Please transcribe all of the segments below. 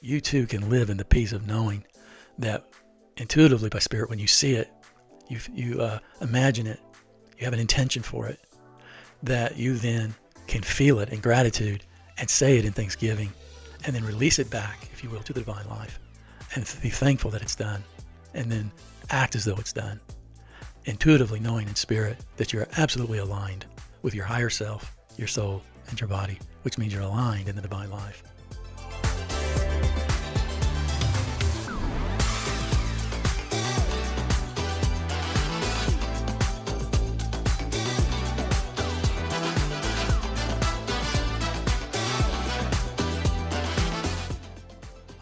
you too can live in the peace of knowing that intuitively by Spirit, when you see it, you imagine it, you have an intention for it, that you then can feel it in gratitude and say it in thanksgiving, and then release it back, if you will, to the divine life, and be thankful that it's done, and then act as though it's done, intuitively knowing in spirit that you're absolutely aligned with your higher self, your soul, and your body, which means you're aligned in the divine life.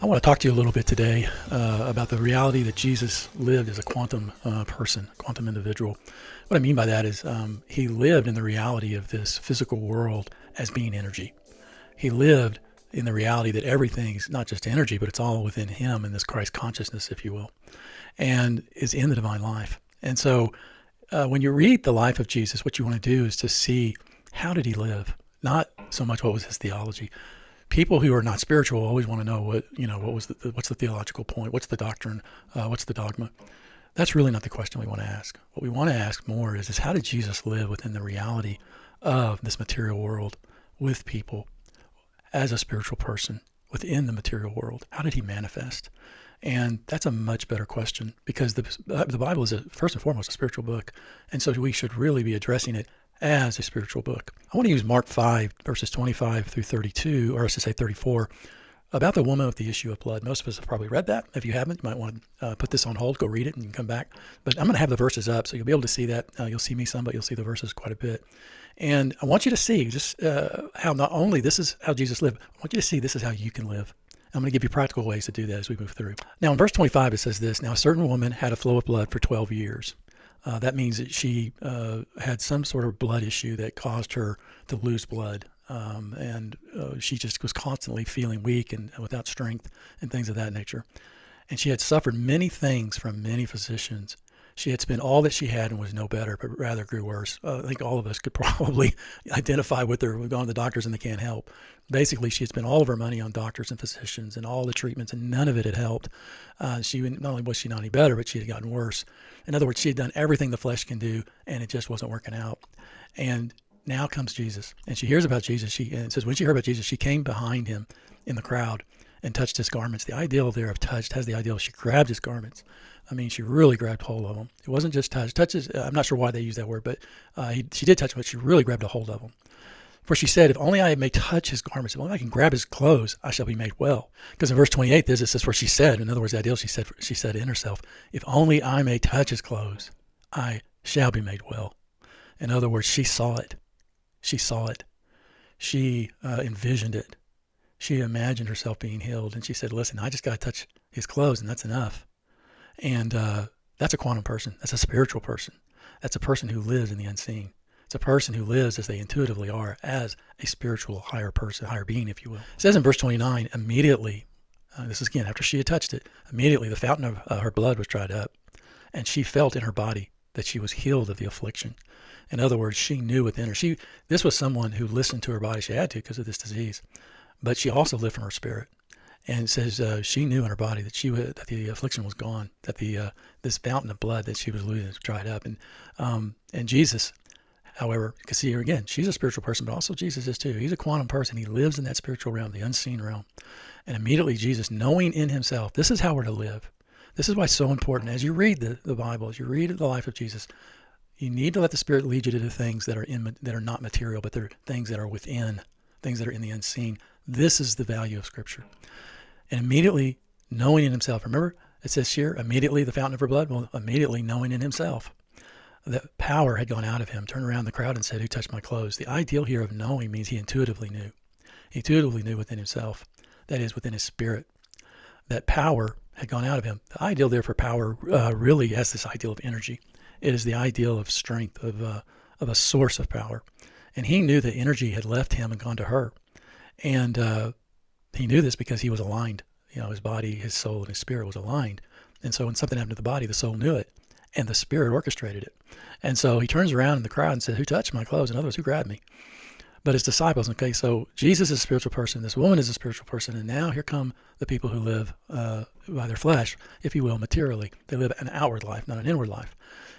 I want to talk to you a little bit today about the reality that Jesus lived as a quantum person, quantum individual. What I mean by that is he lived in the reality of this physical world as being energy. He lived in the reality that everything's not just energy, but it's all within him in this Christ consciousness, if you will, and is in the divine life. And so when you read the life of Jesus, what you want to do is to see how did he live, not so much what was his theology. People who are not spiritual always want to know what's the theological point, what's the doctrine, what's the dogma. That's really not the question we want to ask. What we want to ask more is how did Jesus live within the reality of this material world with people as a spiritual person within the material world? How did he manifest? And that's a much better question because the Bible is first and foremost a spiritual book, and so we should really be addressing it as a spiritual book. I want to use Mark 5, verses 25 through 32, or I should say 34, about the woman with the issue of blood. Most of us have probably read that. If you haven't, you might want to put this on hold, go read it, and you can come back. But I'm going to have the verses up, so you'll be able to see that. You'll see me some, but you'll see the verses quite a bit. And I want you to see just how not only this is how Jesus lived, I want you to see this is how you can live. I'm going to give you practical ways to do that as we move through. Now, in verse 25, it says this: Now a certain woman had a flow of blood for 12 years. That means that she had some sort of blood issue that caused her to lose blood. And she just was constantly feeling weak and without strength and things of that nature. And she had suffered many things from many physicians. She had spent all that she had and was no better, but rather grew worse. I think all of us could probably identify with her. We've gone to the doctors and they can't help. Basically, she had spent all of her money on doctors and physicians and all the treatments, and none of it had helped. Not only was she not any better, but she had gotten worse. In other words, she had done everything the flesh can do, and it just wasn't working out. And now comes Jesus, and she hears about Jesus. And it says when she heard about Jesus, she came behind him in the crowd and touched his garments. The ideal there of touched has the ideal she grabbed his garments. I mean, she really grabbed hold of them. It wasn't just touch. Touches, I'm not sure why they use that word, but she did touch him, but she really grabbed a hold of him. For she said, if only I may touch his garments, if only I can grab his clothes, I shall be made well. Because in verse 28, it says where she said, in other words, the ideal she said in herself, if only I may touch his clothes, I shall be made well. In other words, she saw it. She saw it. She envisioned it. She imagined herself being healed. And she said, listen, I just got to touch his clothes, and that's enough. And that's a quantum person. That's a spiritual person. That's a person who lives in the unseen. It's a person who lives as they intuitively are, as a spiritual higher person, higher being, if you will. It says in verse 29, immediately, this is again after she had touched it, immediately the fountain of her blood was dried up, and she felt in her body that she was healed of the affliction. In other words, she knew within her. This was someone who listened to her body. She had to because of this disease, but she also lived from her spirit. And it says she knew in her body that that the affliction was gone, that this fountain of blood that she was losing was dried up. And Jesus, however, you can see here again, she's a spiritual person, but also Jesus is too. He's a quantum person. He lives in that spiritual realm, the unseen realm. And immediately Jesus, knowing in himself, this is how we're to live. This is why it's so important. As you read the Bible, as you read the life of Jesus, you need to let the Spirit lead you to the things that are not material, but they're things that are within, things that are in the unseen. This is the value of Scripture. And immediately knowing in himself, remember it says here, immediately the fountain of her blood, well, immediately knowing in himself that power had gone out of him, turned around the crowd and said, who touched my clothes? The ideal here of knowing means he intuitively knew. He intuitively knew within himself, that is within his spirit, that power had gone out of him. The ideal there for power really has this ideal of energy. It is the ideal of strength, of a source of power. And he knew that energy had left him and gone to her. And he knew this because he was aligned. His body, his soul, and his spirit was aligned. And so when something happened to the body, the soul knew it, and the spirit orchestrated it. And so he turns around in the crowd and says, who touched my clothes? In other words, who grabbed me? But his disciples, okay, so Jesus is a spiritual person, this woman is a spiritual person, and now here come the people who live by their flesh, if you will, materially. They live an outward life, not an inward life.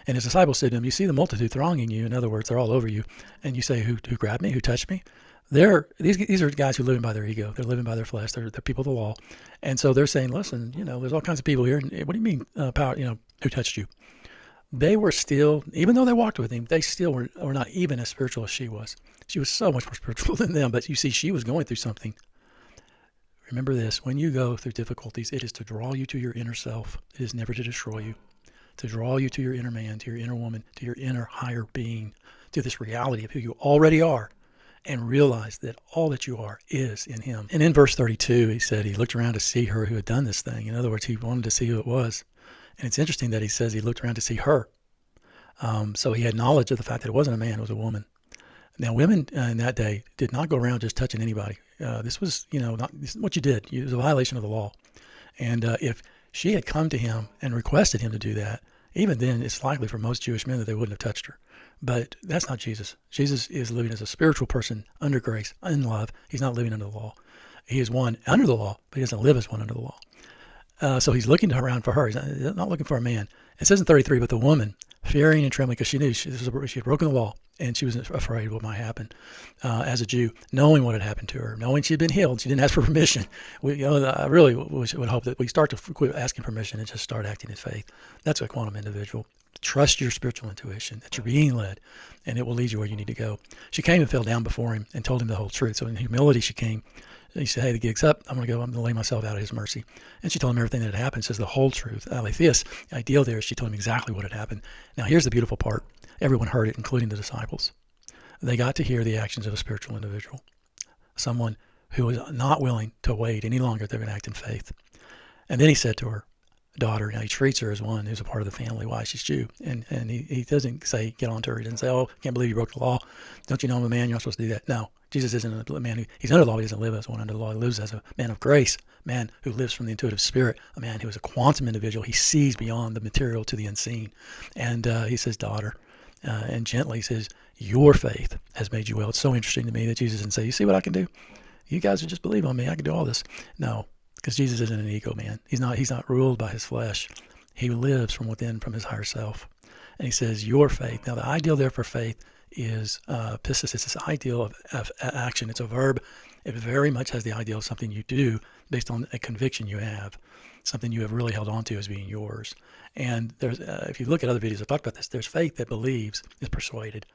And his disciples said to him, you see the multitude thronging you, in other words, they're all over you, and you say, who grabbed me, who touched me? These are guys who live by their ego. They're living by their flesh. They're people of the law. And so they're saying, listen, there's all kinds of people here. And what do you mean, power, who touched you? They were still, even though they walked with him, they still were not even as spiritual as she was. She was so much more spiritual than them. But you see, she was going through something. Remember this, when you go through difficulties, it is to draw you to your inner self. It is never to destroy you. To draw you to your inner man, to your inner woman, to your inner higher being, to this reality of who you already are, and realize that all that you are is in him. And in verse 32, he said he looked around to see her who had done this thing. In other words, he wanted to see who it was. And it's interesting that he says he looked around to see her. So he had knowledge of the fact that it wasn't a man, it was a woman. Now, women in that day did not go around just touching anybody. This was, this is what you did. It was a violation of the law. And if she had come to him and requested him to do that, even then it's likely for most Jewish men that they wouldn't have touched her. But that's not Jesus. Jesus is living as a spiritual person under grace, in love. He's not living under the law. He is one under the law, but he doesn't live as one under the law. So he's looking around for her. He's not looking for a man. It says in 33, but the woman, fearing and trembling, because she knew she had broken the law, and she was afraid of what might happen as a Jew, knowing what had happened to her, knowing she'd been healed. She didn't ask for permission. I really would hope that we start to quit asking permission and just start acting in faith. That's a quantum individual. Trust your spiritual intuition, that you're being led, and it will lead you where you need to go. She came and fell down before him and told him the whole truth. So in humility she came. He said, hey, the gig's up. I'm going to lay myself out at his mercy. And she told him everything that had happened. Says the whole truth. Aletheus, the ideal there is she told him exactly what had happened. Now here's the beautiful part. Everyone heard it, including the disciples. They got to hear the actions of a spiritual individual, someone who was not willing to wait any longer. They're going to act in faith. And then he said to her, daughter. Now he treats her as one who's a part of the family. Why? She's Jew. And he doesn't say, get on to her. He doesn't say, oh, can't believe you broke the law. Don't you know I'm a man? You're not supposed to do that. No, Jesus isn't a man he's under the law. He doesn't live as one under the law. He lives as a man of grace, a man who lives from the intuitive spirit, a man who is a quantum individual. He sees beyond the material to the unseen. And he says, daughter, and gently says, your faith has made you well. It's so interesting to me that Jesus didn't say, you see what I can do? You guys would just believe on me. I can do all this. No. Because Jesus isn't an ego man. He's not ruled by his flesh. He lives from within, from his higher self. And he says, your faith. Now, the ideal there for faith is pistis. It's this ideal of action. It's a verb. It very much has the ideal of something you do based on a conviction you have, something you have really held on to as being yours. And there's, if you look at other videos, I've talked about this, there's faith that believes, is persuaded.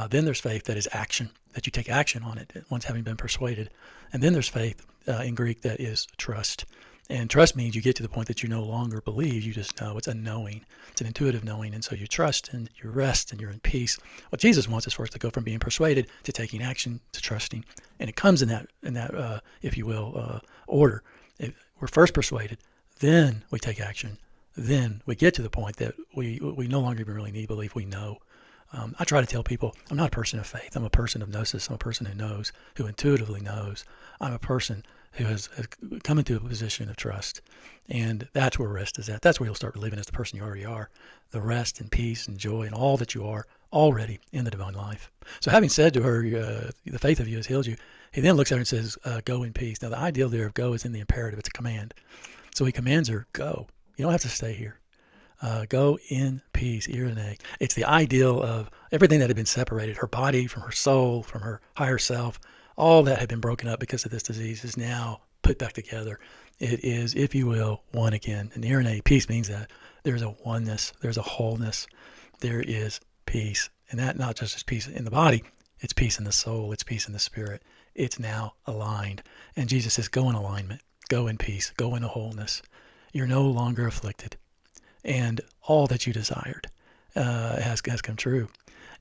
Then there's faith that is action, that you take action on it once having been persuaded. And then there's faith in Greek that is trust. And trust means you get to the point that you no longer believe, you just know. It's a knowing. It's an intuitive knowing. And so you trust and you rest and you're in peace. What Jesus wants is for us to go from being persuaded to taking action to trusting. And it comes in that if you will, order. We're first persuaded, then we take action. Then we get to the point that we no longer even really need belief. We know. I try to tell people, I'm not a person of faith. I'm a person of gnosis. I'm a person who knows, who intuitively knows. I'm a person who has come into a position of trust. And that's where rest is at. That's where you'll start living as the person you already are. The rest and peace and joy and all that you are already in the divine life. So having said to her, the faith of you has healed you, he then looks at her and says, go in peace. Now the ideal there of go is in the imperative. It's a command. So he commands her, go. You don't have to stay here. Go in peace, irene. It's the ideal of everything that had been separated, her body from her soul, from her higher self, all that had been broken up because of this disease is now put back together. It is, if you will, one again. And irene, peace means that there's a oneness, there's a wholeness, there is peace. And that not just is peace in the body, it's peace in the soul, it's peace in the spirit. It's now aligned. And Jesus says, go in alignment, go in peace, go in wholeness. You're no longer afflicted. And all that you desired has come true.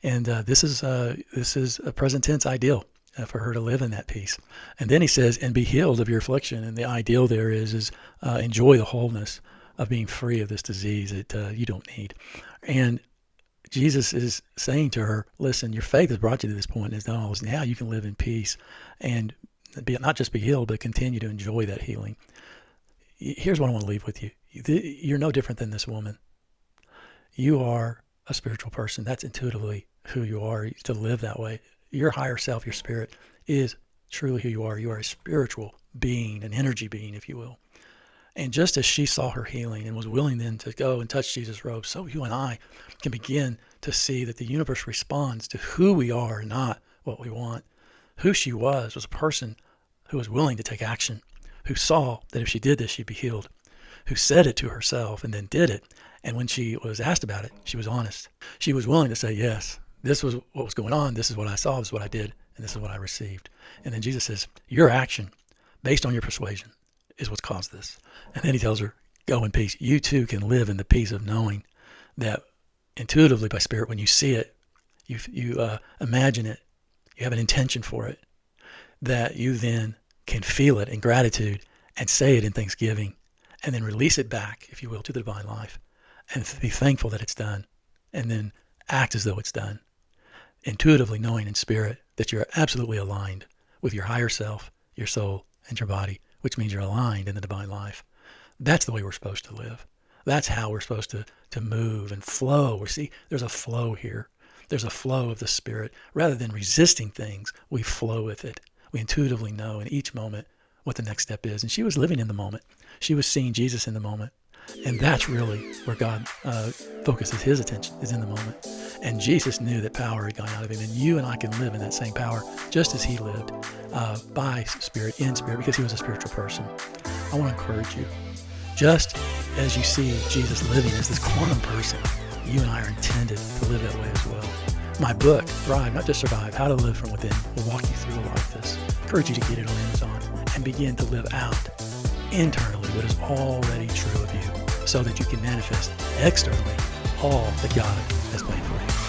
And this is a present tense ideal for her to live in that peace. And then he says, and be healed of your affliction. And the ideal there is enjoy the wholeness of being free of this disease that you don't need. And Jesus is saying to her, listen, your faith has brought you to this point. And now you can live in peace and not just be healed, but continue to enjoy that healing. Here's what I want to leave with you. You're no different than this woman. You are a spiritual person. That's intuitively who you are, to live that way. Your higher self, your spirit, is truly who you are. You are a spiritual being, an energy being, if you will. And just as she saw her healing and was willing then to go and touch Jesus' robe, so you and I can begin to see that the universe responds to who we are, not what we want. Who she was a person who was willing to take action, who saw that if she did this, she'd be healed, who said it to herself and then did it. And when she was asked about it, she was honest. She was willing to say, yes, this was what was going on. This is what I saw. This is what I did. And this is what I received. And then Jesus says, your action based on your persuasion is what's caused this. And then he tells her, go in peace. You too can live in the peace of knowing that intuitively by spirit, when you see it, you imagine it, you have an intention for it, that you then can feel it in gratitude and say it in thanksgiving and then release it back, if you will, to the divine life and be thankful that it's done and then act as though it's done, intuitively knowing in spirit that you're absolutely aligned with your higher self, your soul, and your body, which means you're aligned in the divine life. That's the way we're supposed to live. That's how we're supposed to move and flow. We see there's a flow here. There's a flow of the spirit. Rather than resisting things, we flow with it. We intuitively know in each moment what the next step is. And she was living in the moment. She was seeing Jesus in the moment. And that's really where God focuses his attention, is in the moment. And Jesus knew that power had gone out of him. And you and I can live in that same power just as he lived, by spirit, in spirit, because he was a spiritual person. I want to encourage you. Just as you see Jesus living as this quantum person, you and I are intended to live that way as well. My book, Thrive, Not Just Survive, How to Live From Within, will walk you through a lot of this. I encourage you to get it on Amazon and begin to live out internally what is already true of you so that you can manifest externally all that God has made for you.